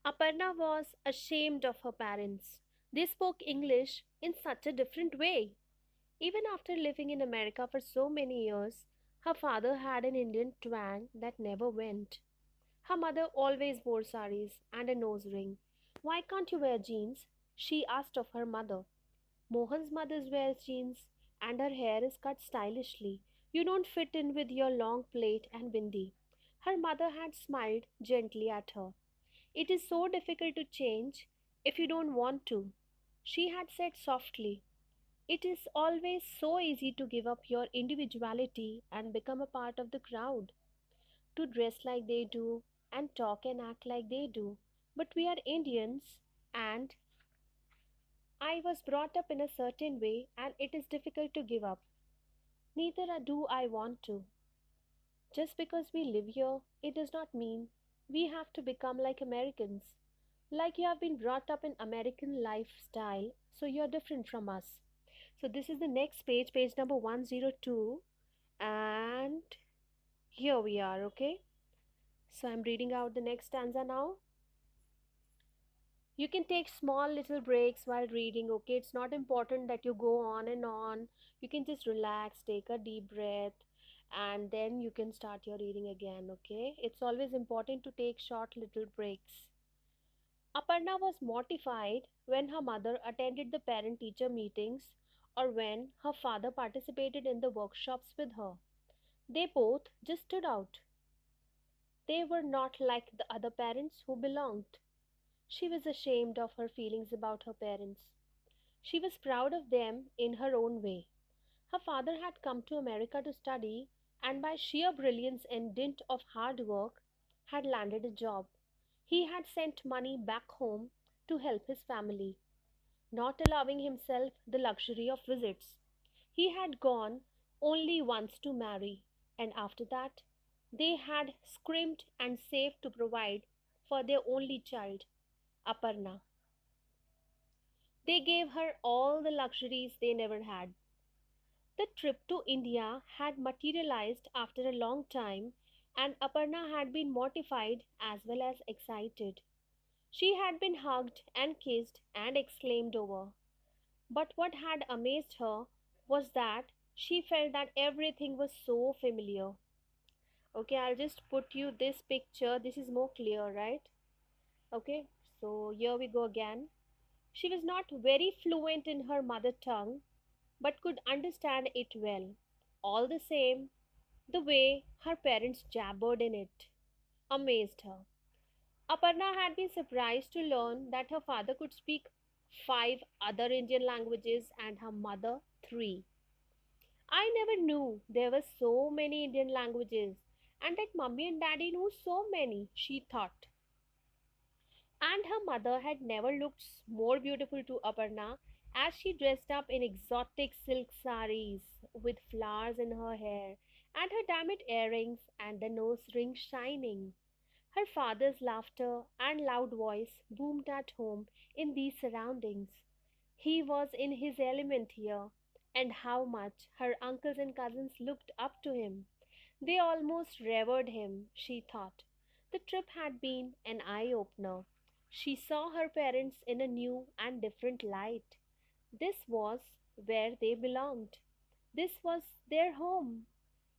Aparna was ashamed of her parents. They spoke English in such a different way. Even after living in America for so many years, her father had an Indian twang that never went. Her mother always wore saris and a nose ring. Why can't you wear jeans? She asked of her mother. Mohan's mother wears jeans and her hair is cut stylishly. You don't fit in with your long plait and bindi. Her mother had smiled gently at her. It is so difficult to change if you don't want to. She had said softly, it is always so easy to give up your individuality and become a part of the crowd, to dress like they do and talk and act like they do. But we are Indians and I was brought up in a certain way and it is difficult to give up. Neither do I want to. Just because we live here, it does not mean we have to become like Americans. Like you have been brought up in American lifestyle, so you're different from us. So this is the next page, page number 102, and here we are, okay? So I'm reading out the next stanza now. You can take small little breaks while reading, okay? It's not important that you go on and on. You can just relax, take a deep breath, and then you can start your reading again, okay? It's always important to take short little breaks. Aparna was mortified when her mother attended the parent teacher meetings or when her father participated in the workshops with her. They both just stood out. They were not like the other parents who belonged. She was ashamed of her feelings about her parents. She was proud of them in her own way. Her father had come to America to study and by sheer brilliance and dint of hard work had landed a job. He had sent money back home to help his family, not allowing himself the luxury of visits. He had gone only once to marry, and after that, they had scrimped and saved to provide for their only child, Aparna. They gave her all the luxuries they never had. The trip to India had materialized after a long time, and Aparna had been mortified as well as excited. She had been hugged and kissed and exclaimed over. But what had amazed her was that she felt that everything was so familiar. Okay, I'll just put you this picture. This is more clear, right? Okay, so here we go again. She was not very fluent in her mother tongue, but could understand it well. All the same, the way her parents jabbered in it amazed her. Aparna had been surprised to learn that her father could speak five other Indian languages and her mother three. I never knew there were so many Indian languages and that mummy and daddy knew so many, she thought. And her mother had never looked more beautiful to Aparna as she dressed up in exotic silk saris with flowers in her hair and her diamond earrings and the nose ring shining. Her father's laughter and loud voice boomed at home in these surroundings. He was in his element here, and how much her uncles and cousins looked up to him. They almost revered him, she thought. The trip had been an eye opener. She saw her parents in a new and different light. This was where they belonged. This was their home.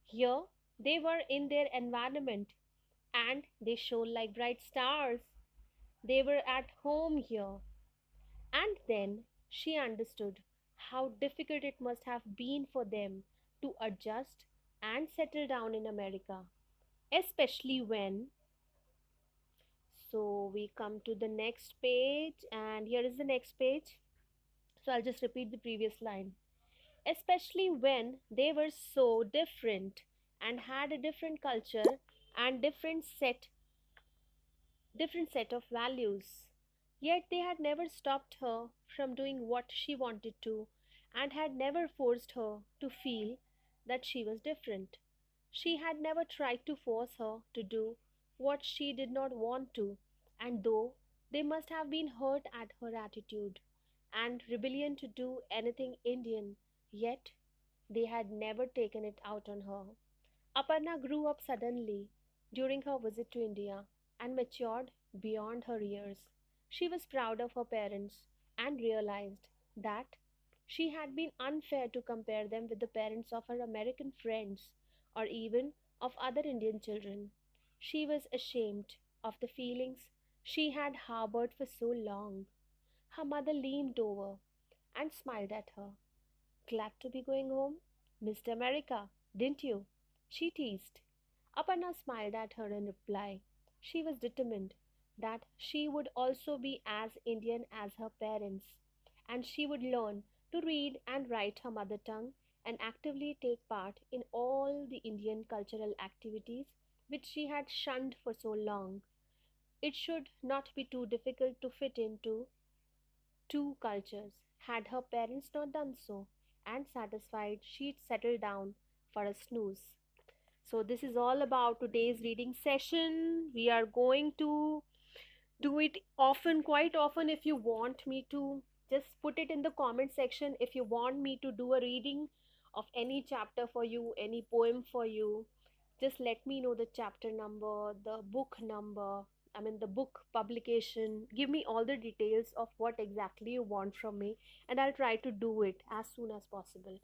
Here they were in their environment and they shone like bright stars. They were at home here. And then she understood how difficult it must have been for them to adjust and settle down in America, especially when. So we come to the next page, and here is the next page. So I'll just repeat the previous line. Especially when they were so different and had a different culture and different set of values. Yet they had never stopped her from doing what she wanted to and had never forced her to feel that she was different. She had never tried to force her to do what she did not want to, and though they must have been hurt at her attitude and rebellion to do anything Indian, yet they had never taken it out on her. Aparna grew up suddenly during her visit to India and matured beyond her years. She was proud of her parents and realized that she had been unfair to compare them with the parents of her American friends or even of other Indian children. She was ashamed of the feelings she had harbored for so long. Her mother leaned over and smiled at her. Glad to be going home? Missed America, didn't you? She teased. Aparna smiled at her in reply. She was determined that she would also be as Indian as her parents, and she would learn to read and write her mother tongue and actively take part in all the Indian cultural activities which she had shunned for so long. It should not be too difficult to fit into two cultures. Had her parents not done so, and satisfied, she'd settle down for a snooze. So, this is all about today's reading session. We are going to do it often, quite often. If you want me to, just put it in the comment section. If you want me to do a reading of any chapter for you, any poem for you, just let me know the chapter number, the book number, I mean, the book publication. Give me all the details of what exactly you want from me, and I'll try to do it as soon as possible.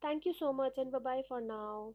Thank you so much, and bye bye for now.